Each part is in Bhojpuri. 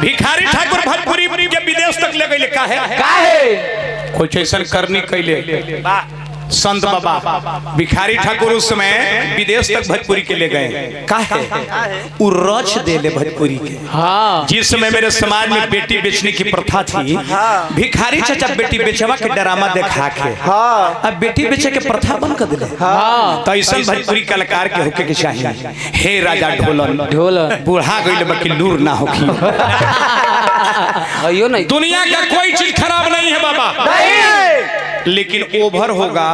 भिखारी ठाकुर भोजपुरी के विदेश तक ले गए काहे कुछ ऐसा करनी कैले संत बाबा भिखारी ठाकुर उस समय विदेश तक भोजपुरी के ले गए काहे उ रच देले भोजपुरी के। हाँ। जिस समय मेरे समाज में बेटी बेचने की प्रथा थी, भिखारी चाचा बेटी बेचवा के ड्रामा देखा के अब बेटी बेचे के प्रथा बंद कर दिले। तो ऐसा भोजपुरी कलाकार के होके के चाहिए। हे राजा ढोलन बूढ़ा गइल बाकी लूर ना होखी। दुनिया का कोई चीज खराब नहीं है बाबा, लेकिन ओवर होगा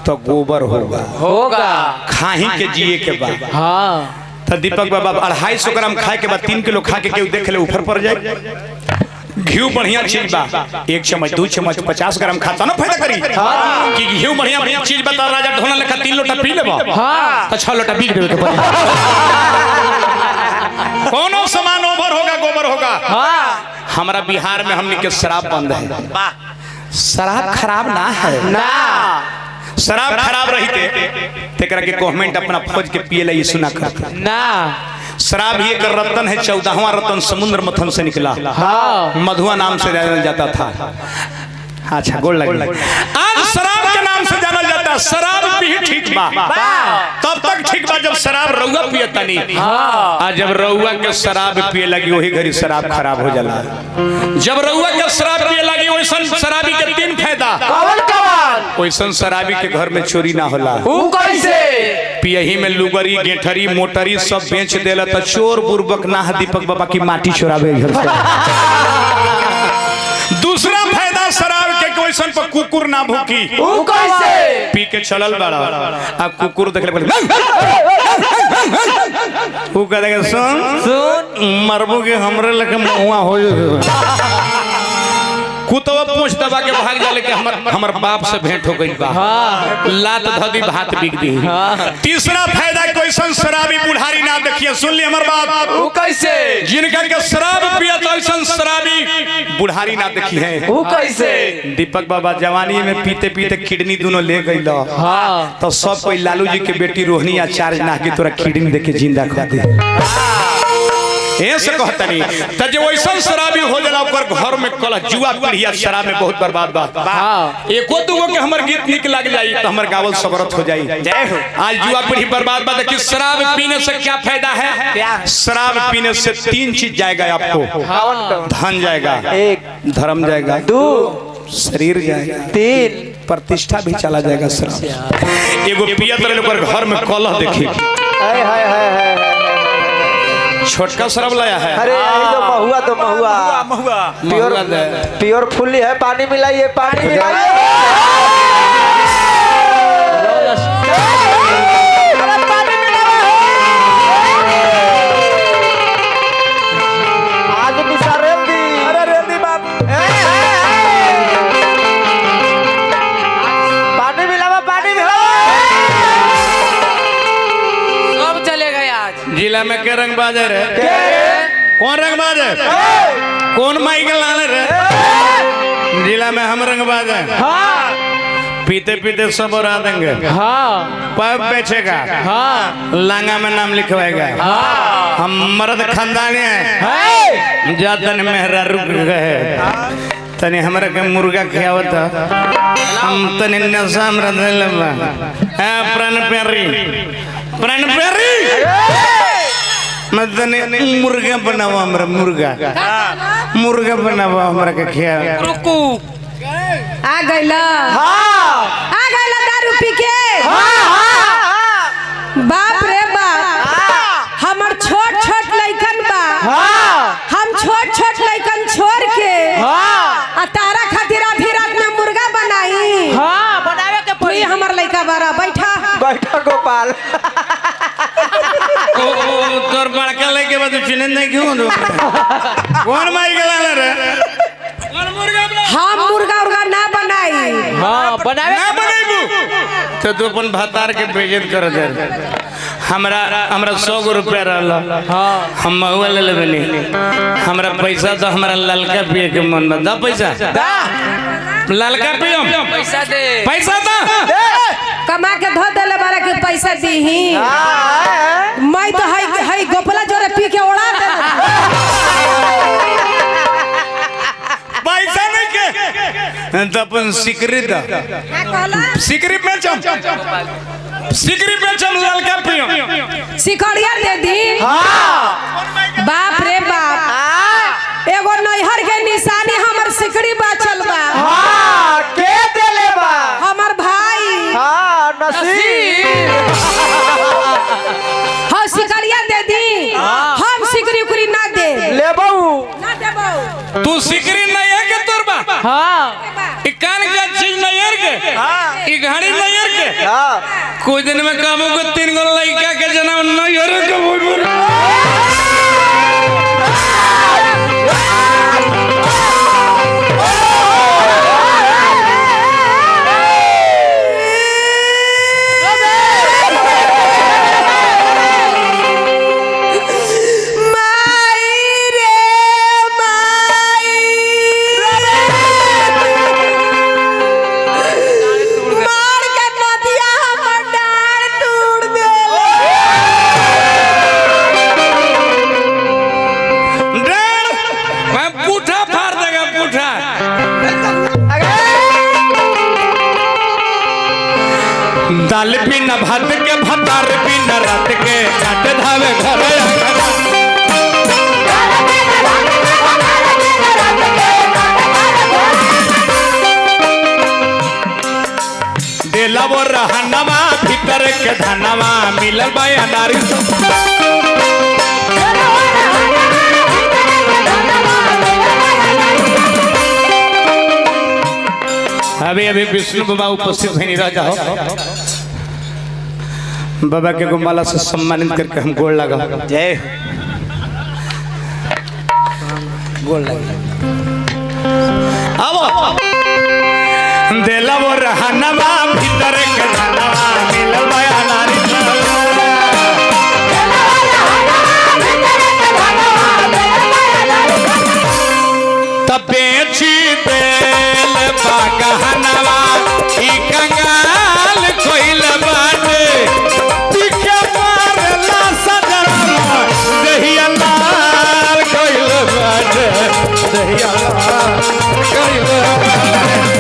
तो गोबर होगा खाही के जिए के बाद। हाँ। तो दीपक बाबा 250 ग्राम खाए के बाद 3 किलो खा के केहू देख ले ऊपर पड़ जाए। घी बढ़िया चीज बा, 1 चम्मच 2 चम्मच 50 ग्राम खाता ना फायदा करी। हाँ। कि घी बढ़िया चीज बता राजा ढोलन लेखा 3 लोटा पी लेबा। हाँ। तो 6 लोटा पी देबे के पड़ी। कोनो सामान ओवर होगा गोबर होगा। हाँ। हमारा बिहार में हमने के शराब बंद है। शराब खराब ना है ना, शराब खराब रही तेकरा के गवर्नमेंट अपना फौज के पिए ला सुना करता ना। शराब ही एक रत्न है, 14वां रत्न समुद्र मंथन से निकला। हाँ। मधुआ नाम से जाना जाता था। अच्छा गोल लग आज शराब के नाम से जाना जाता। शराब भी ठीक बा तब तक ठीक बा जब शराब रउआ पियता नहीं। हाँ। जब रउआ के शराब पिए लगी वही घड़ी शराब खराब हो जाला। जब रउआ के शराब पिए लगी वैसन शराबी के 3 फायदा। वैसन शराबी के घर में चोरी ना होला। कैसे? पियही में लुगरी गेठरी मोटरी सब बेच देला तो चोर बुर्बक ना दीपक बाबा की माटी चोरावे घर से। दूसरा फायदा शराब के क्वेश्चन पर कुकुर ना भूकी। कैसे? पी के चलल बड़ा अब कुकुर देख ले वो कहेगा सुन मरबू के हमरे लगे मुआ हो कुतवा पूछ दबा के भाग जाले के हमर बाप से भेंट हो गई बा। हाँ। लात धदी भात बिक दी। हाँ। तीसरा फायदा क्वेश्चन शराबी बुढ़ारी ना देखिए सुन ली हमर बाप। वो कैसे? जिनका के शराब पिया तो ऐसा शराबी बुढ़ारी ना देखी है। वो कैसे? दीपक बाबा जवानी में पीते पीते किडनी दोनों ले गई। हाँ। तो सब कोई लालू जी के बेटी रोहिणी आचार्य ना के तोरा किडनी देखे जिंदा कर दे ऐसे कहता नहीं तो जो वैसा शराबी हो जाला ओकर घर में कल जुआ पीढ़िया शराब में बहुत बर्बाद बा। एको दुगो के हमर गीत निक लग जाई तो हमर गावल सबरत हो जाई। आज जुआ पीढ़ी बर्बाद बा। कि शराब पीने से क्या फायदा है? शराब पीने से 3 चीज जाएगा आपको। धन जाएगा, 1 धर्म जाएगा, 2 शरीर जाएगा, 3 प्रतिष्ठा भी चला जाएगा। शराब एगो पियत रहे ओकर घर में कलह देखी छोटका शराब लाया है। अरे तो महुआ प्योर फुल्ली है। पानी मिलाइए पानी मिलाइए। आज मिसा रेंदी। अरे रेंदी बाप पानी मिलावा सब चलेगा आज। जिला में के रंग बाज है? कौन रंग बाज है? कौन माइकल लाने रे? जिला में हम रंग बाज है। हाँ। पीते पीते सब उड़ा देंगे। हाँ। पैप बेचेगा। हाँ। लांगा में नाम लिखवाएगा। हाँ। हम मर्द खानदानी है। जातन मेहरा रुक गए तने हमरा के मुर्गा खियावत हम तने नसाम रदल प्राण प्यारी मतलब मुर्गा बनावा हमरा मुर्गा बनावा हमरा के खिया। रुकू आ गइला। हाँ। आ गइला दारू पी के। हाँ। बाप रे बाप हमर छोट लइकन बा। हाँ। हम छोट लइकन छोड़ के आ तारा खातिर आधी रात में मुर्गा बनाई। हाँ बनावे के पड़ी। हमर लइका बारा बैठा गोपाल तोर बड़का लइके बाद चिन्ह नहीं क्यों कौन माई गला रे? हम मुर्गा ना बनाई। हाँ बनावे ना बनाईबू तो तू अपन भातार के बेइज्जत कर दे। हमरा 100 रुपया रहला। हाँ। हम महुआ ले लेबे नहीं। हमरा पैसा तो हमरा ललका पिए के मन में दा पैसा दा ललका पियो पैसा दे दे कमा के धो देले बारा के पैसा दीही। मैं तो हई गोपला जोरे पी के उड़ा दे। तो अपन सिकरी दा सिकरी बेचम ललका पियो सिकड़िया दे दी। बाप रे बाप, एगो नैहर के निशानी हमर सिकड़ी बाचल बा। के देले बा? हमर भाई। नसीब। हाँ सिकड़िया दे दी। हम सिकड़ी उकड़ी ना दे ले बहू ना देबो। तू सिकरी नहीं है के तोर बा ई कान का चीज नहीं है के ई घड़ी नहीं है के कुछ दिन में कामों को 3 गो लड़का के जन्म नहीं है के दाल भी न भात के भतार भी न रात के काट धावे घर देला वो रहनवा भीतर के धनवा मिलल बाया नारी अभी अभी विष्णु बाबा उपस्थित नहीं रह जाओ बाबा के गुमाला से सम्मानित करके हम गोड़ लगा जय गोड़ लगा अब देला वो रहनवा भीतर के धनवा मिलल बाया नारी बेची बेल बागहनवा ई कंगाल कोइल बाटे पिके मारला सजनवा दहिया लाल कोइल बाटे दहिया लाल कोइल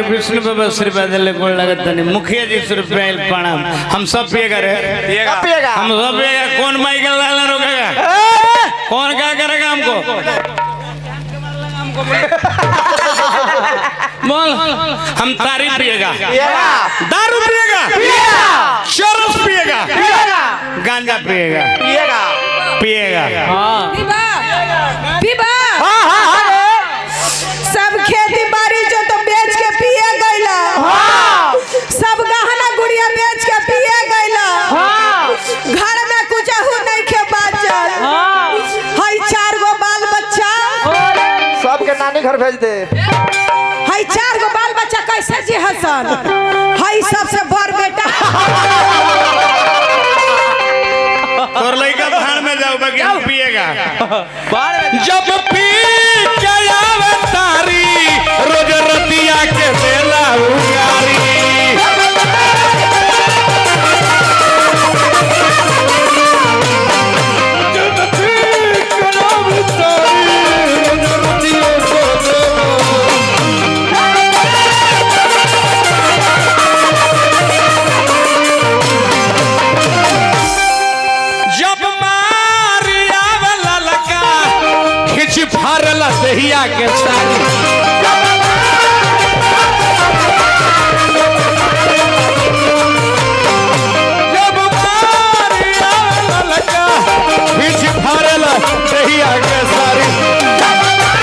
विष्णु बाबा आशीर्वाद ले गोड़ लगत तनी मुखिया जी ₹100 प्रणाम हम सब पिएगा रे पिएगा हम सब पिएगा कौन माइकल लाला रोकेगा कौन क्या करेगा हमको बोल हम तारीफ पिएगा दारू पिएगा शराब पिएगा गांजा पिएगा पिएगा पीबा सब खेती बाड़ी जो तो बेच के पिए गइला सब गहना गुड़िया बेच के पिए गइला घर में कुछ नहीं के बाचल हई 4 गो बाल बच्चा सबके नानी घर भेज दे हई 4 गो बाल बच्चा कैसे जी हसन हई सबसे बड़ बेटा तोर लइका धान में जाओ बाकी हम पिएगा जब पी के आवे तारी रोज रती दहिया के सारी जब बारी आवे ललका बीच भरल दहिया के सारी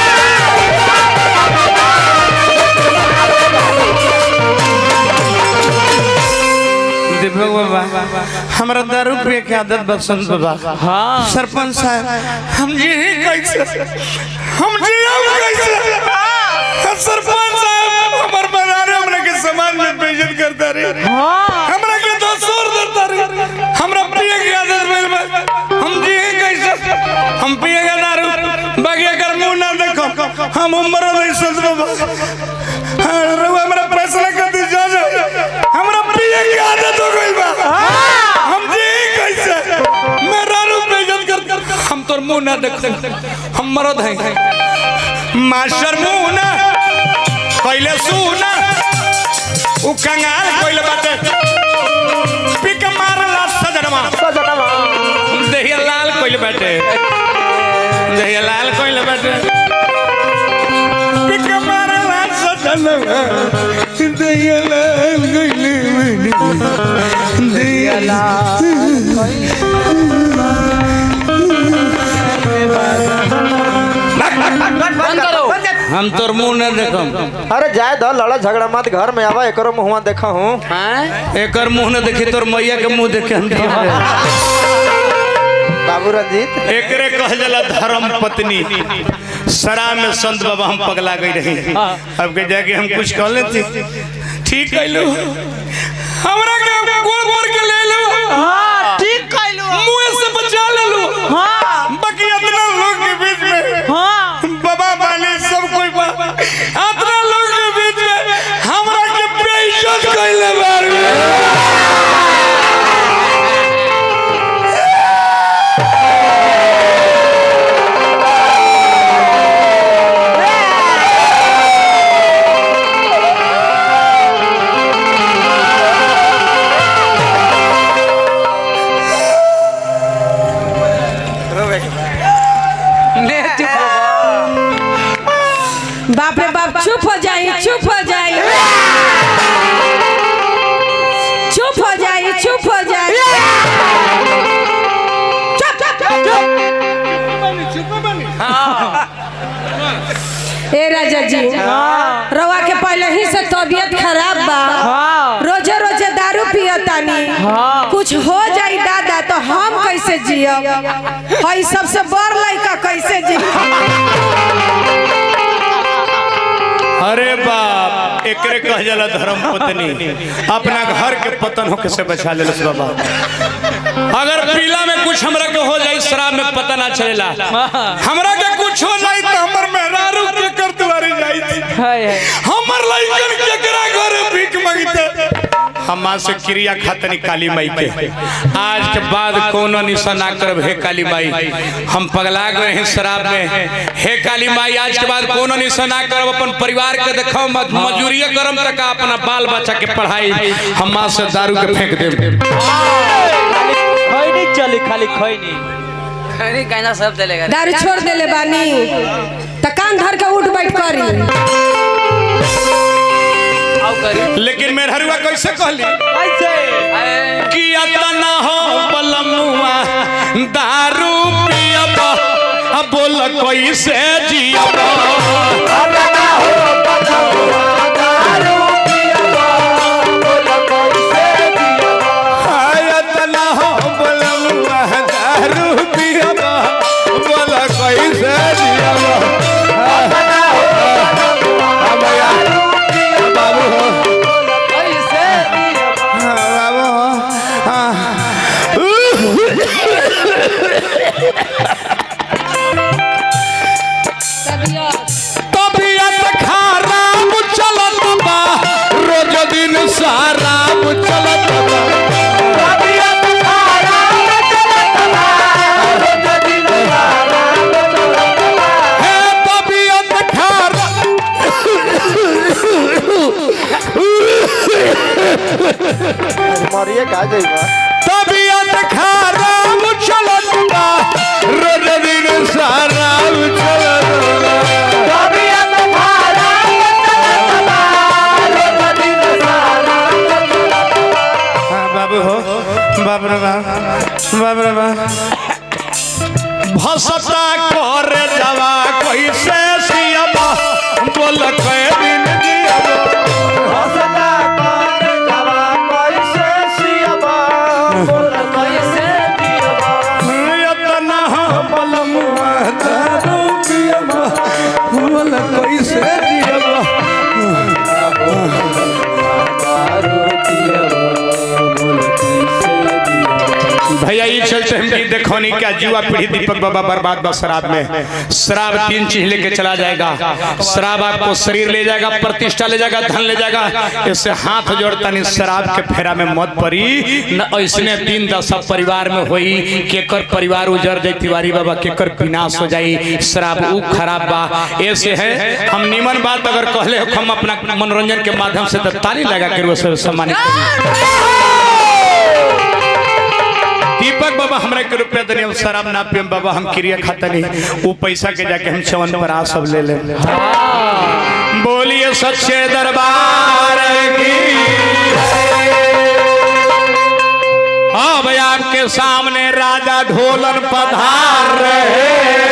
हमारा दारू पिए की आदत बसंत बाबा। हाँ सरपंच साहब हम जी कैसे सरपंच साहब हमारे बनारे हमरा के समाज में बेइज्जत करता रहे हमरा के दोसर देता रहे हमरा पिए की आदत में हम जी कैसे हम पिएगा दारू बगिया कर मुंह ना देखो हम उम्र नहीं संत बाबा हमरा फैसला कर दी जा हमरा पिए की आदत हो गई बा हम जी कैसे मेरा रूप बेइज्जत कर हम तोर मुंह ना देख हम मरद हैं मास्टर मुंह ना पहले सुना उ कंगाल कोइले बाटे पिक मारला सजनवा दहिया लाल कोइले बाटे दहिया लाल कोइले बाटे पिक मारला सजनवा दहिया लाल कोइले बाटे दहिया हम तोर मुंह न देखम। अरे जाए द लड़ा झगड़ा मत घर में आवा एकरो मुंहवा देखा हूं एकर मुंह न देखी तोर मैया के मुंह देखे हम बाबू रंजीत एकरे कह जाला धर्म पत्नी शराब में संत बाबा हम पगला गई रही अब के जाके हम कुछ कह लेती ठीक कहलू हमरा के गोड़ गोड़ के ले लो हां ठीक कहलू मुंह से बचा ले लो हां बाकी इतना लोग के बीच में हां बाबा माने सब कोई इतना लोग के बीच में हमरा के बेइज्जत कइले बार बाप रे बाप चुप हो जाई चुप हो जाई चुप हो जाई चुप हो जाई चुप चुप ए राजा जी रवा के पहले ही से तबीयत खराब बा रोजे रोजे दारू पियतानी कुछ हो जाई दादा तो हम कैसे जियब हई सबसे बड़ लड़का कैसे जियब अरे बाप एकरे कह जाला धर्म पत्नी अपना घर के पतन होके से बचा ले बाबा अगर पीला में कुछ हमरा के हो जाए शराब में पता ना चलेला हमरा के कुछ हो जाए तो हमर मेहरारू के कर दुआरे जाई हमर लइकन केकरा घर भीख मांगते हम से क्रिया खातनी काली माई के आज के बाद कोनो निशा ना करब हे काली माई हम पगला गए हैं शराब में हे काली माई आज के बाद कोनो निशा ना करब अपन परिवार के देखो मजदूरी करम तक अपना बाल बच्चा के पढ़ाई हम से दारू के फेंक देब खैनी चली खाली खैनी खैनी कहना सब चलेगा दारू छोड़ देले बानी त कान धर के उठ बैठ करी लेकिन मेहरुआ कैसे कहली कैसे कि अतना हो बलमुआ दारू पियब अब बोल कैसे जियब अतना हो बलमुआ दारू पियब बोल कैसे जियब हाय अतना हो बलमुआ दारू पियब बोल कैसे जियब अतना हो बलमुआ बाबू कैसे बाबू तबियत खराब चलत बा रोज दिन शराब चलत बा तबियत खराब चलत बा रोज दिन शराब चलत बा हे तबियत खराब मरिए का जाइबा तबियत खराब चलत बा रोज दिन शराब चलत बा बाप रे बाप भसता कर जवा कैसे सियबा बोल के दिन जियबा हसता कर जवा कैसे सियबा बोल कैसे दियबा इतना बलमुआ दारू पियबा बोल कैसे जियबा भैया ये चलते हम कि देखोनी क्या युवा पीढ़ी दीपक बाबा बर्बाद बा शराब में। शराब 3 चीज लेके चला जाएगा। शराब आपको शरीर ले जाएगा, प्रतिष्ठा ले जाएगा, धन ले जाएगा। इससे हाथ जोड़ता नहीं, शराब के फेरा में मत पड़ी न। ऐसने 3 दशा परिवार में होई, केकर परिवार उजड़ जाए, तिवारी बाबा केकर विनाश हो जाई। शराब ऊ खराब बा। ऐसे है हम निमन बात अगर कहले हम अपना मनोरंजन के माध्यम से तो ताली लगा कर वो सम्मानित दीपक बाबा हमरा के रुपया देने शराब ना पियम बाबा, हम क्रिया खाता नहीं। वो पैसा के जाके हम चवन पर आ सब ले ले। बोलिए सच्चे दरबार की। अब आपके सामने राजा ढोलन पधार रहे।